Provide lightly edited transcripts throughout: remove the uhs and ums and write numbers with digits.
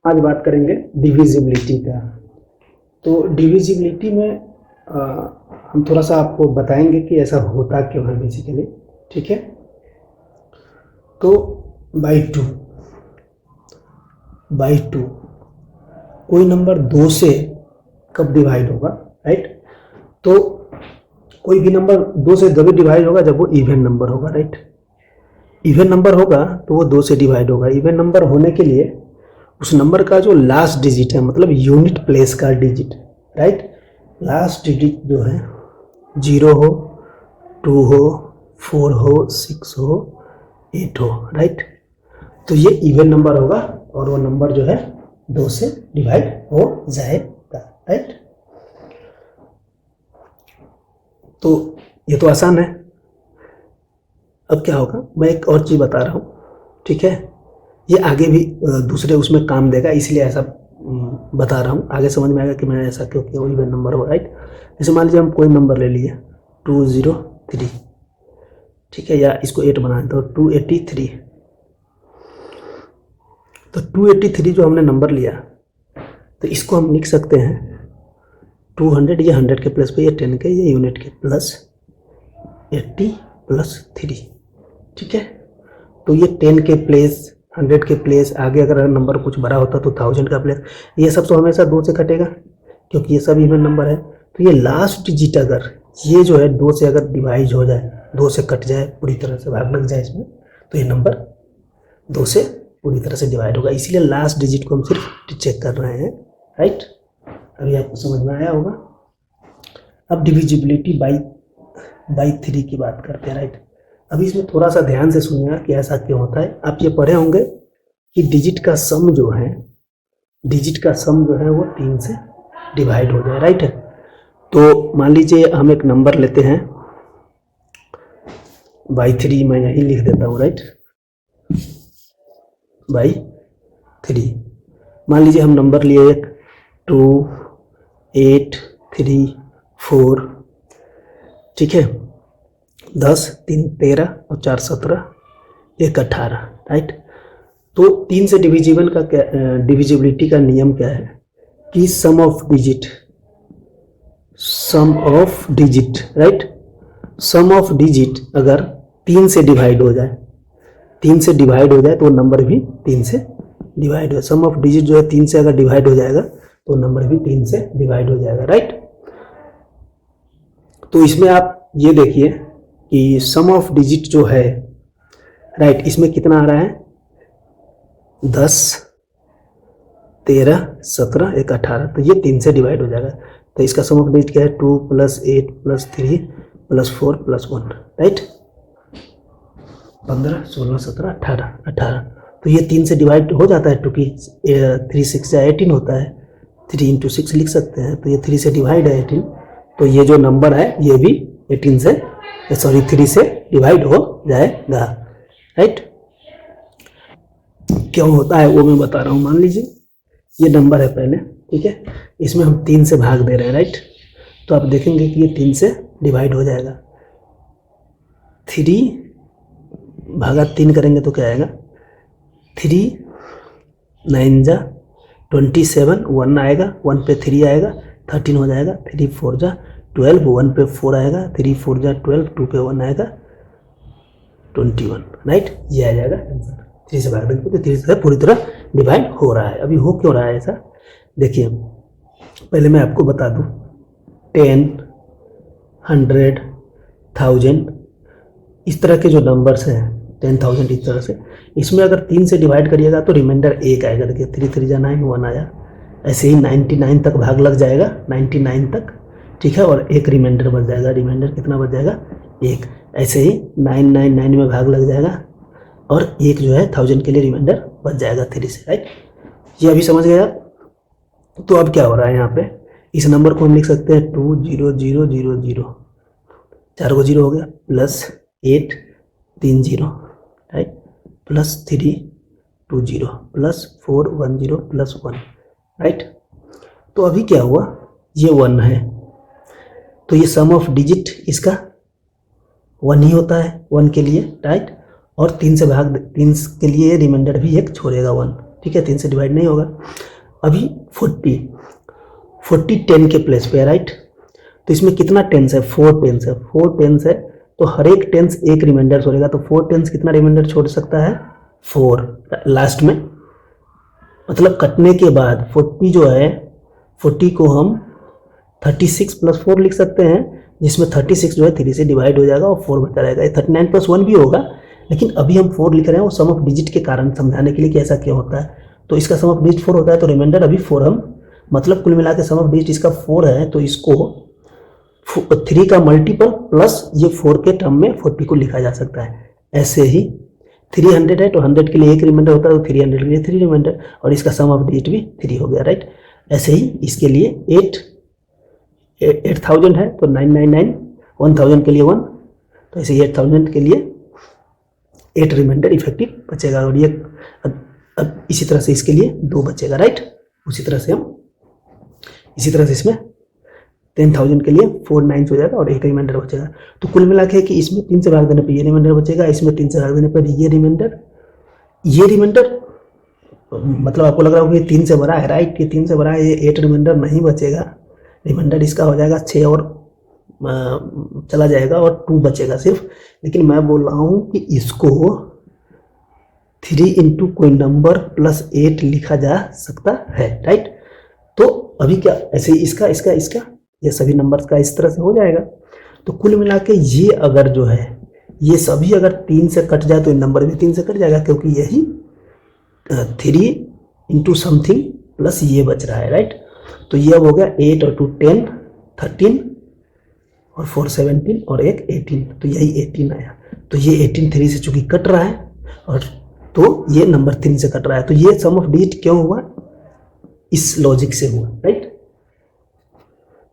आज बात करेंगे डिविजिबिलिटी का। तो डिविजिबिलिटी में हम थोड़ा सा आपको बताएंगे कि ऐसा होता क्यों है बेसिकली, ठीक है। तो बाई टू कोई नंबर 2 से कब डिवाइड होगा, राइट। तो कोई भी नंबर 2 से जब डिवाइड होगा जब वो इवन नंबर होगा, राइट। इवन नंबर होगा तो वो 2 से डिवाइड होगा। इवन नंबर होने के लिए उस नंबर का जो लास्ट डिजिट है, मतलब यूनिट प्लेस का डिजिट, राइट, लास्ट डिजिट जो है 0 हो, 2 हो, 4 हो, 6 हो, 8 हो, राइट। तो ये इवन नंबर होगा और वो नंबर जो है 2 से डिवाइड हो जाएगा, राइट। तो ये तो आसान है। अब क्या होगा, मैं एक और चीज़ बता रहा हूँ, ठीक है। ये आगे भी दूसरे उसमें काम देगा, इसलिए ऐसा बता रहा हूँ। आगे समझ में आएगा कि मैंने ऐसा क्यों किया, वो इवन नंबर हो, राइट। जैसे मान लीजिए हम कोई नंबर ले लिए 203, ठीक है, या इसको 8 बनाए तो 283। तो 283 जो हमने नंबर लिया तो इसको हम लिख सकते हैं 200, ये 100 के प्लस पे, ये 10 के, ये यूनिट के, प्लस 80 प्लस 3, ठीक है। तो ये 10 के प्लेस, 100 के प्लेस, आगे अगर नंबर कुछ बड़ा होता तो 1000 का प्लेस, ये सब तो हमेशा 2 से कटेगा क्योंकि ये सब इवन नंबर है। तो ये लास्ट डिजिट अगर ये जो है 2 से अगर डिवाइड हो जाए, 2 से कट जाए, पूरी तरह से भाग लग जाए इसमें, तो ये नंबर 2 से पूरी तरह से डिवाइड होगा। इसीलिए लास्ट डिजिट को हम सिर्फ चेक कर रहे हैं, राइट। अभी आपको समझ में आया होगा। अब डिविजिबिलिटी बाई 3 की बात करते हैं, राइट। अभी इसमें थोड़ा सा ध्यान से सुनिएगा कि ऐसा क्यों होता है। आप ये पढ़े होंगे कि डिजिट का सम जो है वो 3 से डिवाइड हो जाए, राइट। तो मान लीजिए हम एक नंबर लेते हैं बाई 3, मैं यही लिख देता हूँ, राइट, बाई 3। मान लीजिए हम नंबर लिए एक 2, 8, 3, 4, ठीक है, 10, 3, 13 और 4, 17, 1, 18, राइट। तो 3 से डिविजिबल का क्या, डिविजिबिलिटी का नियम क्या है कि sum of digit, right. Sum of digit अगर 3 से डिवाइड हो जाए, 3 से डिवाइड हो जाए तो नंबर भी 3 से डिवाइड हो। सम ऑफ डिजिट जो है 3 से अगर डिवाइड हो जाएगा तो नंबर भी 3 से डिवाइड हो जाएगा, राइट। तो इसमें आप ये देखिए कि सम ऑफ डिजिट जो है, राइट, इसमें कितना आ रहा है 10, 13, 17, 1, 18, तो ये 3 से डिवाइड हो जाएगा। तो इसका सम ऑफ डिजिट क्या है 2 + 8 + 3 + 4 + 1, राइट, 15, 16, 17, 18। तो ये 3 से डिवाइड हो जाता है क्योंकि 3, 6 या 18 होता है, 3 × 6 लिख सकते हैं। तो ये 3 से डिवाइड है 18, तो ये जो नंबर है ये भी 3 से डिवाइड हो जाएगा, राइट। क्यों होता है वो मैं बता रहा हूँ। मान लीजिए ये नंबर है पहले, ठीक है, इसमें हम 3 से भाग दे रहे हैं, राइट। तो आप देखेंगे कि ये 3 से डिवाइड हो जाएगा। 3 भागा 3 करेंगे तो क्या आएगा 3 9 जा 27, 1 आएगा, 1 पे 3 आएगा, 13 हो जाएगा, 3 4 जा 12, 1 पे 4 आएगा, 3 4 जा 12, 2 पे 1 आएगा, 21, राइट। ये आ जाएगा आंसर। 3 से भाग देंगे तो 3 से पूरी तरह डिवाइड हो रहा है। अभी हो क्यों रहा है ऐसा, देखिए पहले मैं आपको बता दूं 10, 100, 1000 इस तरह के जो नंबर्स हैं, 10,000 इस तरह से, इसमें अगर 3 से डिवाइड करिएगा तो रिमाइंडर 1 आएगा। देखिए 3 3 जा 9, 1 आया। ऐसे ही 99 तक भाग लग जाएगा, 99 तक, ठीक है, और एक रिमाइंडर बच जाएगा। रिमाइंडर कितना बच जाएगा 1। ऐसे ही 999 में भाग लग जाएगा और एक जो है 1000 के लिए रिमाइंडर बच जाएगा 3 से, राइट। ये अभी समझ गए आप। तो अब क्या हो रहा है यहाँ पे, इस नंबर को हम लिख सकते हैं 20000, 4 को 0 हो गया, plus 8 3 0, right, plus 3 2 0, plus 4 1 0, plus 1, right. तो अभी क्या हुआ, ये 1 है तो ये सम ऑफ डिजिट इसका 1 ही होता है 1 के लिए, राइट। और 3 से भाग 3 के लिए रिमाइंडर भी एक छोड़ेगा 1, ठीक है, 3 से डिवाइड नहीं होगा। अभी 40 10 के प्लेस पे है, राइट। तो इसमें कितना टेंस है, 4 टेंस है, 4 टेंस है, तो हर एक टेंस एक रिमाइंडर छोड़ेगा। तो 4 टेंस कितना रिमाइंडर छोड़ सकता है, 4 लास्ट में, मतलब कटने के बाद 40 जो है, 40 को हम 36 + 4 लिख सकते हैं, जिसमें 36 जो है 3 से डिवाइड हो जाएगा और 4 बचा रहेगा। 39 + 1 भी होगा, लेकिन अभी हम 4 लिख रहे हैं वो सम ऑफ डिजिट के कारण समझाने के लिए कि ऐसा क्यों होता है। तो इसका सम ऑफ डिजिट 4 होता है, तो रिमाइंडर अभी 4 हम, मतलब कुल मिला के सम ऑफ डिजिट इसका 4 है, तो इसको 3 का मल्टीपल प्लस ये 4 के टर्म में 40 को लिखा जा सकता है। ऐसे ही 300 है, तो 100 के लिए एक रिमाइंडर होता है, तो 300 के लिए 3 रिमाइंडर, और इसका सम ऑफ डिजिट भी 3 हो गया, राइट। ऐसे ही इसके लिए 8000 है, तो 999, 1000 के लिए 1, तो ऐसे ही 8000 के लिए 8 रिमाइंडर इफेक्टिव बचेगा, और ये अब इसी तरह से इसके लिए 2 बचेगा, राइट। उसी तरह से इसमें 10,000 के लिए 4 9 हो जाएगा और 1 रिमाइंडर बचेगा। तो कुल मिला के कि इसमें 3 से भाग देने पर ये रिमाइंडर बचेगा, इसमें 3 से भाग देने पर ये रिमाइंडर मतलब आपको लग रहा होगा कि 3 से बड़ा है, राइट, कि 3 से बड़ा है, ये 8 रिमाइंडर नहीं बचेगा। रिमाइंडर इसका हो जाएगा 6 और चला जाएगा और 2 बचेगा सिर्फ। लेकिन मैं बोल रहा हूँ कि इसको 3 × कोई नंबर + 8 लिखा जा सकता है, राइट। तो अभी क्या, ऐसे ही इसका ये सभी नंबर्स का इस तरह से हो जाएगा। तो कुल मिला के ये अगर जो है ये सभी अगर 3 से कट जाए तो ये नंबर भी 3 से कट जाएगा, क्योंकि यही 3 × समथिंग प्लस ये बच रहा है, राइट। तो ये अब हो गया 8 और 2 10, 13 और 4 17 और 1 18, तो यही 18 आया। तो ये 18 3 से चूंकि कट रहा है, और तो ये नंबर 3 से कट रहा है, तो ये सम ऑफ डिजिट क्यों हुआ, इस लॉजिक से हुआ, राइट,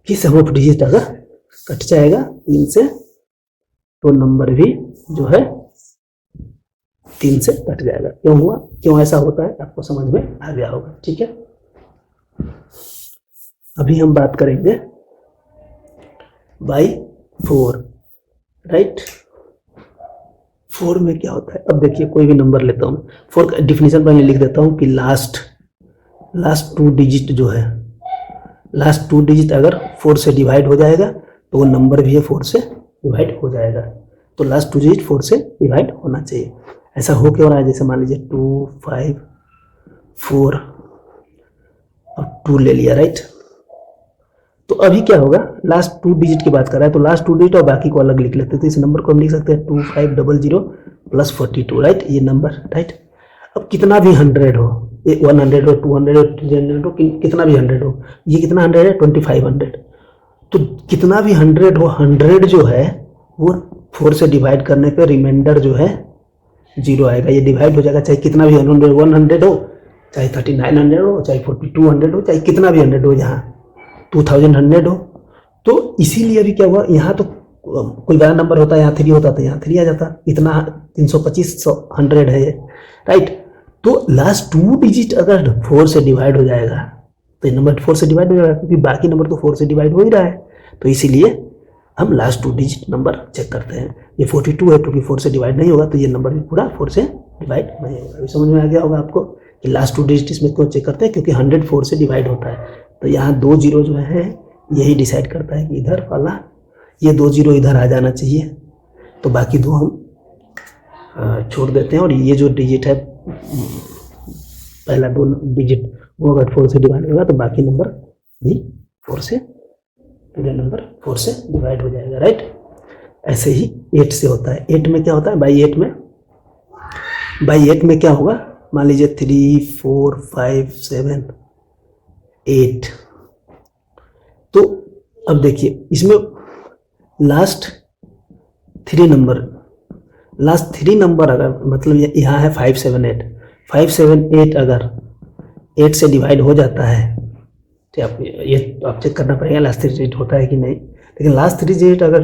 कि सम ऑफ डिजिट अगर कट जाएगा 3 से तो नंबर भी जो है 3 से कट जाएगा। क्यों हुआ, क्यों ऐसा होता है, आपको समझ में आ गया होगा, ठीक है। अभी हम बात करेंगे बाई 4, राइट। 4 में क्या होता है, अब देखिए कोई भी नंबर लेता हूँ, 4 का डिफिनीशन पहले लिख देता हूँ कि लास्ट 2 डिजिट जो है, लास्ट 2 डिजिट अगर 4 से डिवाइड हो जाएगा तो वो नंबर भी है 4 से डिवाइड हो जाएगा। तो लास्ट 2 डिजिट 4 से डिवाइड होना चाहिए। ऐसा हो क्यों रहा है, जैसे मान लीजिए 2 5 4 और 2 ले लिया, राइट। तो अभी क्या होगा, लास्ट 2 डिजिट की बात कर रहा है, तो लास्ट 2 डिजिट और बाकी को अलग लिख लेते हैं। तो इस नंबर को हम लिख सकते हैं 2500 + 42, राइट, ये नंबर, राइट। अब कितना भी 100 हो, 100 हो, 200 हो, 300 हो, कितना भी 100 हो, ये कितना 100 है, 2500। तो कितना भी 100 हो, 100 जो है वो 4 से डिवाइड करने पे रिमाइंडर जो है 0 आएगा, ये डिवाइड हो जाएगा, चाहे कितना भी 100 हो, चाहे 3900 हो, चाहे 4200 हो, चाहे कितना भी 100 हो, यहाँ 2100 हो। तो इसीलिए अभी क्या हुआ, यहाँ तो कोई बड़ा नंबर होता है, यहाँ 3 होता, तो यहाँ 3 आ जाता, इतना 325 100 है ये, राइट। तो लास्ट 2 डिजिट अगर 4 से डिवाइड हो जाएगा तो ये नंबर 4 से डिवाइड हो जाएगा, क्योंकि बाकी नंबर तो 4 से डिवाइड हो ही रहा है। तो इसीलिए हम लास्ट 2 डिजिट नंबर चेक करते हैं। ये 42 है, क्योंकि 4 से डिवाइड नहीं होगा, तो ये नंबर भी पूरा 4 से डिवाइड नहीं होगा। अभी समझ में आ गया होगा आपको कि लास्ट 2 डिजिट इसमें क्यों चेक करते हैं, क्योंकि 100 4 से डिवाइड होता है। तो यहाँ 2 0 जो है यही डिसाइड करता है कि इधर वाला ये 2 0 इधर आ जाना चाहिए, तो बाकी 2 हम छोड़ देते हैं। और ये जो डिजिट है, पहला 2 डिजिट, वो अगर 4 से डिवाइड होगा तो बाकी नंबर भी 4 से, पूरा नंबर 4 से डिवाइड हो जाएगा, राइट। ऐसे ही 8 से होता है। 8 में क्या होता है, बाई 8 में क्या होगा, मान लीजिए 3 4 5 7 8। तो अब देखिए इसमें लास्ट 3 नंबर अगर, मतलब यहाँ है 578 अगर 8 से डिवाइड हो जाता है, तो आप चेक करना पड़ेगा लास्ट 3 डिजिट होता है कि नहीं। लेकिन लास्ट 3 डिजिट अगर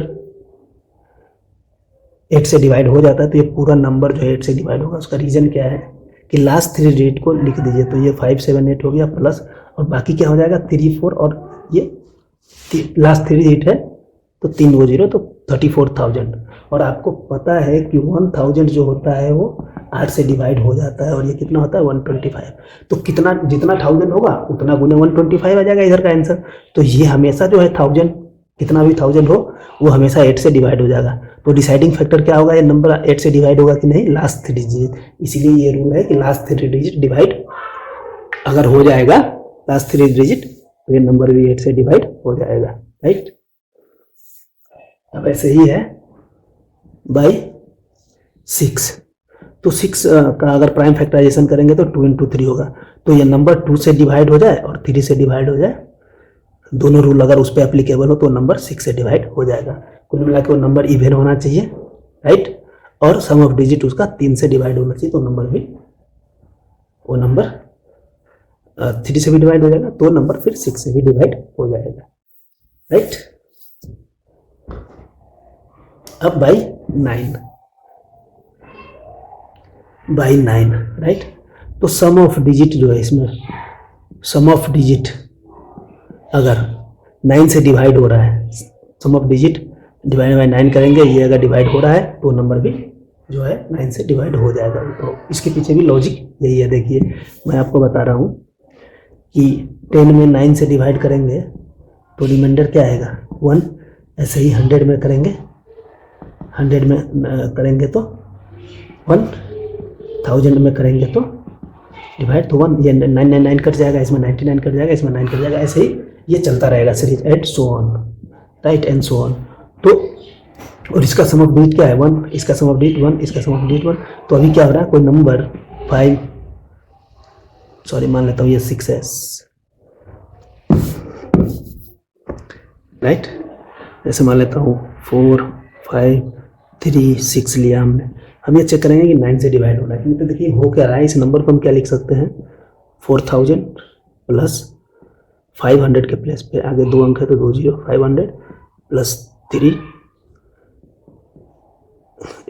8 से डिवाइड हो जाता है तो ये पूरा नंबर जो है 8 से डिवाइड होगा। उसका रीज़न क्या है कि लास्ट 3 डिजिट को लिख दीजिए, तो ये 578 हो गया प्लस, और बाकी क्या हो जाएगा 3 4, और ये लास्ट 3 डिजिट है तो 3 0, तो 34,000। और आपको पता है कि 1000 जो होता है वो 8 से डिवाइड हो जाता है और ये कितना होता है 125। तो कितना, जितना 1000 होगा उतना गुने 125 आ जाएगा इधर का आंसर। तो ये हमेशा जो है 1000, कितना भी 1000 हो वो हमेशा 8 से डिवाइड हो जाएगा। तो डिसाइडिंग फैक्टर क्या होगा, ये नंबर 8 से डिवाइड होगा कि नहीं, लास्ट 3 डिजिट। इसीलिए ये रूल है कि लास्ट 3 डिजिट डिवाइड अगर हो जाएगा, लास्ट 3 डिजिट, तो ये नंबर भी 8 से डिवाइड हो जाएगा, राइट। अब ऐसे ही है बाई 6। तो 6 का अगर प्राइम फैक्टराइजेशन करेंगे तो 2 × 3 होगा। तो ये नंबर 2 से डिवाइड हो जाए और 3 से डिवाइड हो जाए, दोनों रूल अगर उस पर एप्लीकेबल हो तो नंबर 6 से डिवाइड हो जाएगा। कुल मिला के वो नंबर इवन होना चाहिए, राइट। और सम ऑफ डिजिट उसका 3 से डिवाइड होना चाहिए, तो नंबर भी, वो नंबर 3 से भी डिवाइड हो जाएगा, तो नंबर फिर 6 से भी डिवाइड हो जाएगा, राइट। अब बाई 9, राइट। तो सम ऑफ डिजिट जो है इसमें, सम ऑफ डिजिट अगर 9 से डिवाइड हो रहा है, सम ऑफ डिजिट डिवाइड बाई 9 करेंगे, ये अगर डिवाइड हो रहा है तो नंबर भी जो है 9 से डिवाइड हो जाएगा। तो इसके पीछे भी लॉजिक यही है। देखिए मैं आपको बता रहा हूँ कि 10 में 9 से डिवाइड करेंगे तो रिमाइंडर क्या आएगा 1। ऐसे ही 100 में करेंगे, 100 में करेंगे तो 1, 1000 में करेंगे तो डिवाइड तो 1, ये 999 कट जाएगा, इसमें 99 कट जाएगा, इसमें 9 कट जाएगा, ऐसे ही ये चलता रहेगा series and so on, right, and so on. तो और इसका सम ऑफ डिजिट क्या है 1, इसका सम ऑफ डिजिट 1, इसका सम ऑफ डिजिट 1। तो अभी क्या हो रहा है, कोई नंबर 5, सॉरी मान लेता हूँ ये 6 है, राइट। ऐसे मान लेता हूँ 4, 5, 3, 6 लिया हमने। हम ये चेक करेंगे कि 9 से डिवाइड हो रहा है। तो देखिए हो क्या रहा है, इस नंबर को हम क्या लिख सकते हैं, 4000 प्लस 500 के प्लेस पे आगे 2 अंक है तो 2 0, 500 प्लस 3,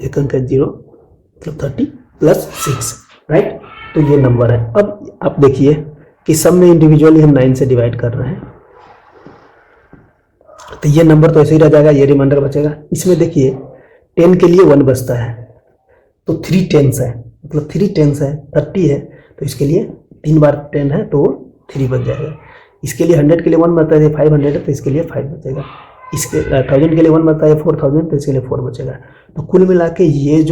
एक अंक है 0, मतलब 30 प्लस 6, राइट। तो ये नंबर है। अब आप देखिए कि सब में इंडिविजुअली हम 9 से डिवाइड कर रहे हैं, तो ये नंबर तो ऐसे ही रह जाएगा, ये रिमाइंडर बचेगा। इसमें देखिए 10 के लिए 1 बचता है, तो 3 10s है, मतलब 3 10s है, 30 है, तो इसके लिए 3 बार 10 है तो 3 बच जाएगा। इसके लिए 100 के लिए 1 बचता है, 500 है तो इसके लिए 5 बचेगा। इसके 1000 के लिए 1 बचता है 4000, तो इसके लिए 4 बचेगा। तो कुल मिला के ये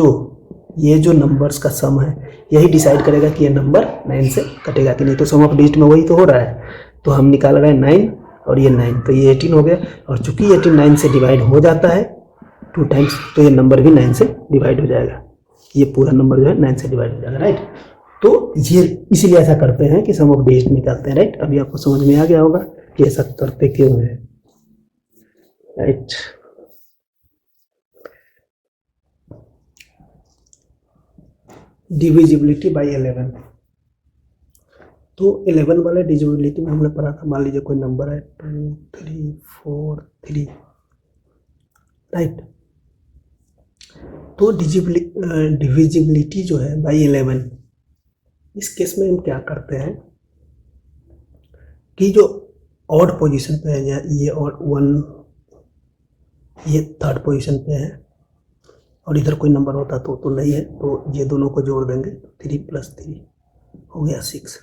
जो नंबर्स का सम है यही डिसाइड करेगा कि ये नंबर 9 से कटेगा कि नहीं। तो सम ऑफ डिजिट में वही तो हो रहा है, तो हम निकाल रहे हैं 9 और ये 9, तो ये 18 हो गया। और चूंकि 18 9 से डिवाइड हो जाता है 2 टाइम्स, तो ये नंबर भी 9 से डिवाइड हो जाएगा, ये पूरा नंबर जो है 9 से डिवाइड हो जाएगा, राइट। तो ये इसीलिए ऐसा करते हैं कि सम ऑफ डिजिट निकालते हैं, राइट। अभी आपको समझ में आ गया होगा कि ऐसा करते क्यों है, राइट। Divisibility by 11। तो 11 वाले डिविजिबिलिटी में हमने पढ़ा था, मान लीजिए कोई नंबर है 2 3 4 3, राइट। तो डिविजिबिलिटी जो है बाई 11, इस केस में हम क्या करते हैं कि जो ऑड पोजीशन पे है, ये और 1, ये थर्ड पोजीशन पे है, और इधर कोई नंबर होता तो नहीं है, तो ये दोनों को जोड़ देंगे, 3 + 3 हो गया 6।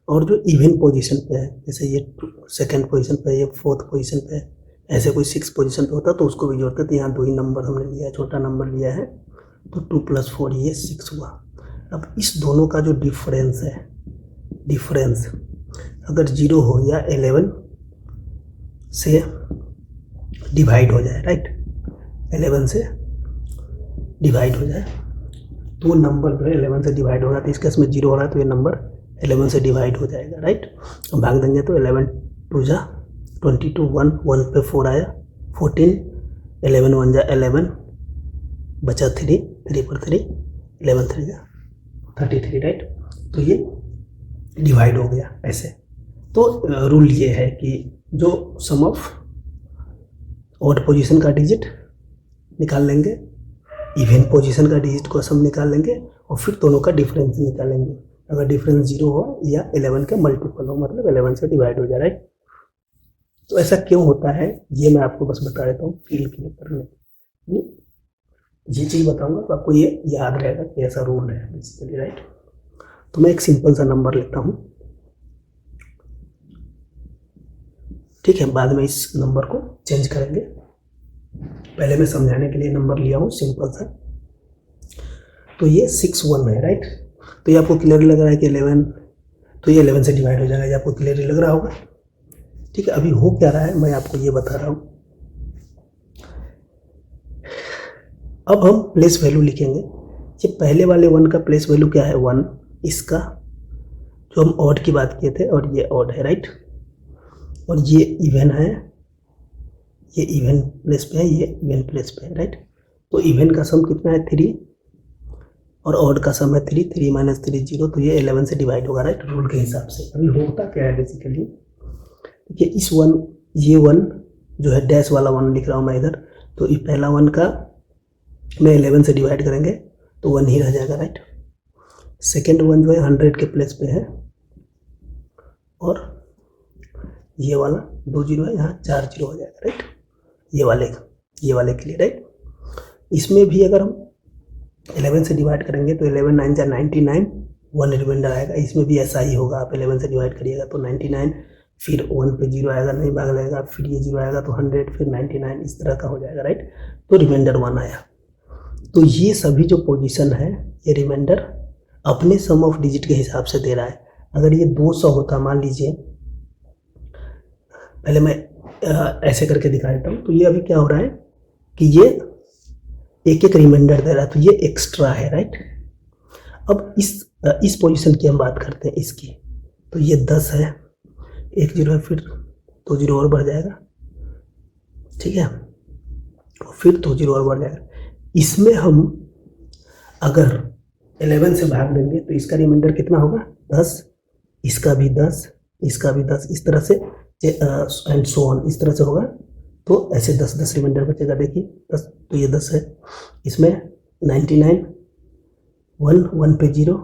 और जो इवन पोजीशन पे है, जैसे ये सेकंड पोजीशन पे है, ये फोर्थ पोजीशन पे है, ऐसे कोई 6 पोजीशन पे होता तो उसको भी जोड़ते। तो यहाँ 2 ही नंबर हमने लिया है, छोटा नंबर लिया है, तो 2 + 4 ये 6 हुआ। अब इस दोनों का जो डिफरेंस है, डिफरेंस अगर 0 हो या 11 से डिवाइड हो जाए, राइट, 11 से डिवाइड हो जाए, तो नंबर जो है 11 से डिवाइड होगा। तो इस केस में 0 हो रहा है तो ये नंबर 11 से डिवाइड हो जाएगा, राइट। हम भाग देंगे तो 11 2 जा 22, 1 पे 4 आया 14, 11 1 जा 11, बचा 3 पर 3, 11 3 जा 33, राइट। तो ये डिवाइड हो गया ऐसे। तो रूल ये है कि जो सम ऑफ ऑड पोजीशन का डिजिट निकाल लेंगे, इवन पोजीशन का डिजिट को सम निकाल लेंगे, और फिर दोनों का डिफरेंस निकालेंगे। अगर डिफरेंस 0 हो या 11 के मल्टीपल हो, मतलब 11 से डिवाइड हो जाए, राइट। तो ऐसा क्यों होता है ये मैं आपको बस बता देता हूँ फील क्लियर करने। ये चीज़ बताऊंगा तो आपको ये याद रहेगा कि ऐसा रूल है बेसिकली, राइट। तो मैं एक सिंपल सा नंबर लेता हूँ, ठीक है, बाद में इस नंबर को चेंज करेंगे। पहले मैं समझाने के लिए नंबर लिया हूँ सिंपल सा। तो ये 6 1 है, राइट। तो ये आपको क्लियर लग रहा है कि 11, तो ये 11 से डिवाइड हो जाएगा, ये आपको क्लियर लग रहा होगा, ठीक है। अभी हो क्या रहा है मैं आपको ये बता रहा हूँ। अब हम प्लेस वैल्यू लिखेंगे। ये पहले वाले 1 का प्लेस वैल्यू क्या है, 1, इसका जो हम ऑड की बात किए थे, और ये ऑड है, राइट। और ये इवन है, ये इवन प्लेस पे है, ये इवन प्लेस पे है, राइट। तो इवन का सम कितना है, 3, और ऑड का सम है 3, 3 माइनस 3 0, तो ये 11 से डिवाइड होगा, राइट, रूल के हिसाब से। अभी होता क्या है बेसिकली, देखिए इस 1, ये 1 जो है डैश वाला 1 लिख रहा हूँ मैं इधर, तो ये पहला 1 का मैं 11 से डिवाइड करेंगे तो 1 ही रह जाएगा, राइट। सेकेंड 1 जो है 100 के प्लेस पे है, और ये वाला 2 0 है, यहाँ 4 0 हो जाएगा, राइट, ये वाले के लिए, राइट। इसमें भी अगर हम 11 से डिवाइड करेंगे तो 11 9 जा 99, 1 रिमाइंडर आएगा। इसमें भी ऐसा ही होगा, आप 11 से डिवाइड करिएगा तो 99, फिर 1 पे 0 आएगा, नहीं भाग लगेगा, फिर ये 0 आएगा तो 100, फिर 99, इस तरह का हो जाएगा, राइट। तो रिमाइंडर 1 आया। तो ये सभी जो पोजीशन है, ये रिमाइंडर अपने सम ऑफ डिजिट के हिसाब से दे रहा है। अगर ये 200 होता, मान लीजिए, पहले मैं ऐसे करके दिखा देता हूँ। तो ये अभी क्या हो रहा है कि ये एक एक रिमाइंडर दे रहा है, तो ये एक्स्ट्रा है, राइट। अब इस पोजीशन की हम बात करते हैं, इसकी। तो ये 10 है, 1 0 है, फिर 2 0 और बढ़ जाएगा, ठीक है, फिर 2 0 और बढ़ जाएगा। इसमें हम अगर 11 से भाग देंगे तो इसका रिमाइंडर कितना होगा, 10, इसका भी 10, इसका भी 10, इस तरह से एंड सो ऑन, इस तरह से होगा। तो ऐसे 10 10 रिमाइंडर बचेगा, देखिए 10, तो ये 10 है, इसमें 99, 1 पे 0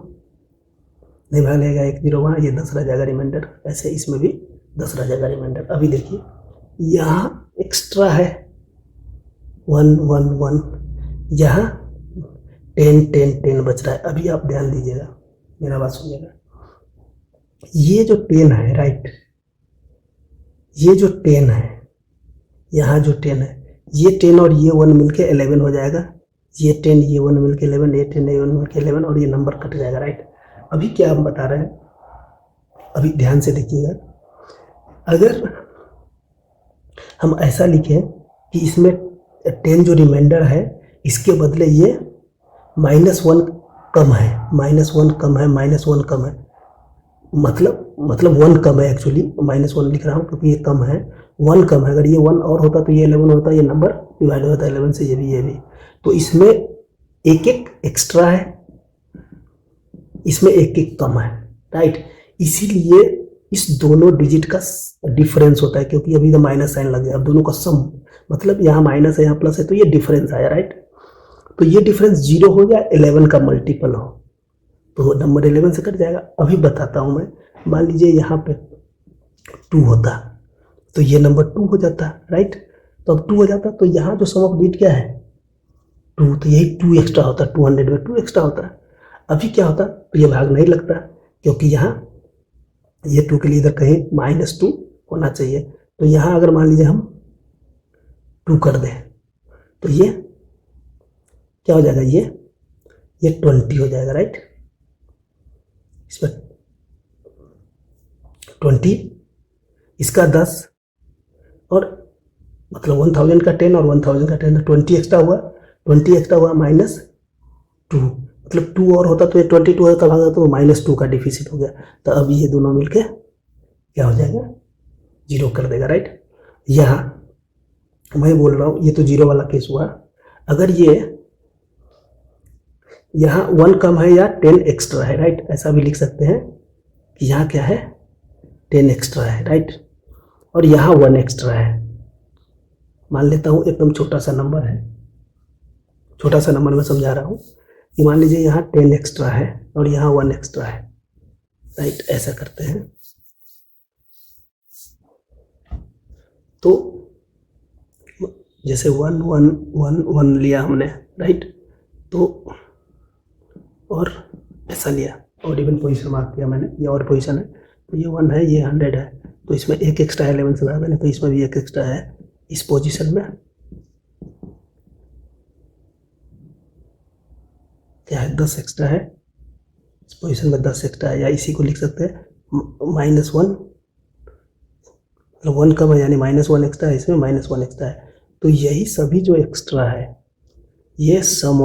नहीं भाग लेगा, 1 0 वहाँ, ये 10 रह जाएगा रिमाइंडर। ऐसे इसमें भी 10 रह जाएगा रिमाइंडर। अभी देखिए यहाँ एक्स्ट्रा है 1 1 1, यहाँ 10 10 10 बच रहा है। अभी आप ध्यान दीजिएगा, मेरा बात सुनिएगा। ये जो 10 है, राइट, ये जो 10 है, यहाँ जो 10 है, ये 10 और ये 1 मिलके 11 हो जाएगा। ये 10 ये 1 मिलके 11, ये 10 ये 1 मिलके 11, और ये नंबर कट जाएगा, राइट। अभी क्या हम बता रहे हैं, अभी ध्यान से देखिएगा। अगर हम ऐसा लिखें कि इसमें 10 जो रिमाइंडर है, इसके बदले ये -1 कम है, -1 कम है, -1 कम है, मतलब 1 कम है, एक्चुअली -1 लिख रहा हूँ क्योंकि ये कम है, 1 कम है। अगर ये 1 और होता तो ये 11 होता, ये नंबर डिवाइड होता 11 से, ये भी। तो इसमें एक एक एक्स्ट्रा है, इसमें एक एक कम है, राइट। इसीलिए इस दोनों डिजिट का डिफरेंस होता है, क्योंकि अभी तो माइनस साइन लग गया। अब दोनों का सम, मतलब यहाँ माइनस है, यहाँ प्लस है, तो ये डिफरेंस आया, राइट। तो ये डिफरेंस 0 हो या 11 का मल्टीपल हो तो नंबर 11 से कट जाएगा। अभी बताता हूँ मैं, मान लीजिए यहाँ पे 2 होता तो ये नंबर 2 हो जाता, राइट। तो अब 2 हो जाता तो यहाँ जो सम ऑफ डिजिट क्या है, 2, तो यही 2 एक्स्ट्रा होता, 200 में 2 एक्स्ट्रा होता। अभी क्या होता, तो ये भाग नहीं लगता, क्योंकि यहाँ ये 2 के लिए इधर कहीं -2 होना चाहिए। तो यहाँ अगर मान लीजिए हम 2 कर दें तो ये क्या हो जाएगा, ये 20 हो जाएगा, राइट। इसमें 20, इसका 10, और मतलब 1000 का 10 और 1000 का 10, 20 एक्स्ट्रा हुआ, 20 एक्स्ट्रा हुआ -2, मतलब 2 और होता तो ये 22 होता, भागा तो -2 का डिफिसिट हो गया। तो अब ये दोनों मिलके क्या हो जाएगा, 0 कर देगा, राइट। यहाँ मैं बोल रहा हूँ ये तो 0 वाला केस हुआ। अगर ये यहाँ 1 कम है या 10 एक्स्ट्रा है, राइट, ऐसा भी लिख सकते हैं कि यहाँ क्या है, 10 एक्स्ट्रा है, राइट, और यहाँ 1 एक्स्ट्रा है। मान लेता हूँ एकदम छोटा सा नंबर है, छोटा सा नंबर मैं समझा रहा हूँ कि मान लीजिए यहाँ 10 एक्स्ट्रा है और यहाँ 1 एक्स्ट्रा है, राइट। ऐसा करते हैं तो जैसे 1 1 1 1 लिया हमने, राइट। तो और ऐसा लिया, और इवन पोजीशन मार्क किया मैंने, ये और पोजीशन है, तो ये 1 है, ये 100 है, तो इसमें एक एक्स्ट्रा है 11 से बराबर है, तो इसमें भी एक एक्स्ट्रा है इस पोजीशन में, क्या है 10 एक्स्ट्रा है इस पोजीशन में, 10 एक्स्ट्रा है, या इसी को लिख सकते हैं -1, मतलब 1 कम है यानी -1 एक्स्ट्रा है, इसमें -1 एक्स्ट्रा है। तो यही सभी जो एक्स्ट्रा है ये सम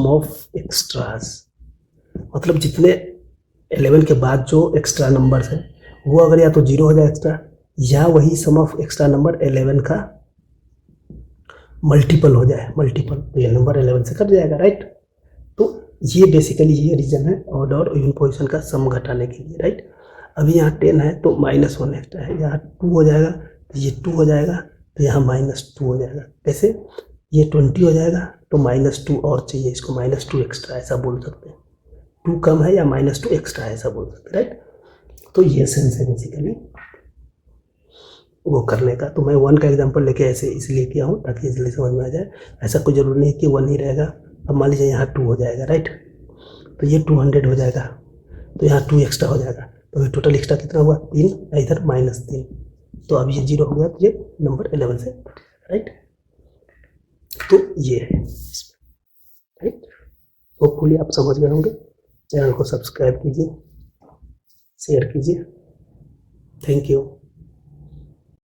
ऑफ एक्स्ट्रास, मतलब जितने 11 के बाद जो एक्स्ट्रा नंबर्स हैं वो अगर या तो 0 हो जाए एक्स्ट्रा, या वही सम ऑफ एक्स्ट्रा नंबर 11 का मल्टीपल हो जाए, मल्टीपल, तो ये नंबर 11 से कट जाएगा, राइट। तो ये बेसिकली ये रीजन है ऑड और इवन पोजीशन का सम घटाने के लिए, राइट। अभी यहाँ 10 है तो -1 एक्स्ट्रा है, यहाँ 2 हो जाएगा तो ये 2 हो जाएगा, तो यहाँ -2 हो जाएगा। कैसे? ये 20 हो जाएगा तो -2 और चाहिए, इसको -2 एक्स्ट्रा ऐसा बोल सकते हैं, 2 कम है या -2 एक्स्ट्रा है ऐसा बोल सकते हैं, राइट। तो ये सेंस है बेसिकली वो करने का। तो मैं 1 का एग्जांपल लेके ऐसे इसलिए किया हूँ ताकि इसलिए समझ में आ जाए, ऐसा कोई जरूरी नहीं कि 1 ही रहेगा। अब मान लीजिए यहाँ 2 हो जाएगा, राइट, तो ये 200 हो जाएगा, तो यहाँ 2 एक्स्ट्रा हो जाएगा, तो ये टोटल एक्स्ट्रा कितना हुआ 3, इधर -3, तो अब ये 0 हो गया, तो ये नंबर 11 से, राइट। तो ये है, राइट। होपफुली आप समझ गए होंगे। चैनल को सब्सक्राइब कीजिए, शेयर कीजिए। Thank you.